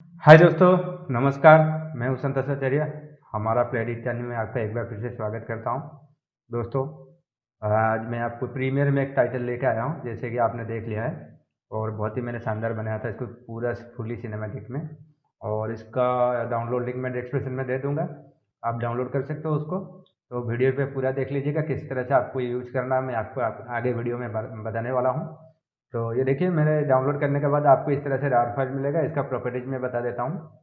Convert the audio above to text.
हाय दोस्तों, नमस्कार। मैं हूं संतोष आचार्य। हमारा प्लेडिट चैनल में आपका एक बार फिर से स्वागत करता हूं। दोस्तों, आज मैं आपको प्रीमियर में एक टाइटल लेके आया हूं, जैसे कि आपने देख लिया है। और बहुत ही मैंने शानदार बनाया था इसको, पूरा फुली सिनेमैटिक में। और इसका डाउनलोड लिंक मैं डिस्क्रिप्शन में दे दूंगा, आप डाउनलोड कर सकते हो उसको। तो वीडियो पे पूरा देख लीजिएगा, किस तरह से आपको यूज करना है मैं आपको आगे वीडियो में बताने वाला हूँ। तो ये देखिए, मैंने डाउनलोड करने के बाद आपको इस तरह से रार फाइल मिलेगा। इसका प्रॉपर्टीज में बता देता हूँ।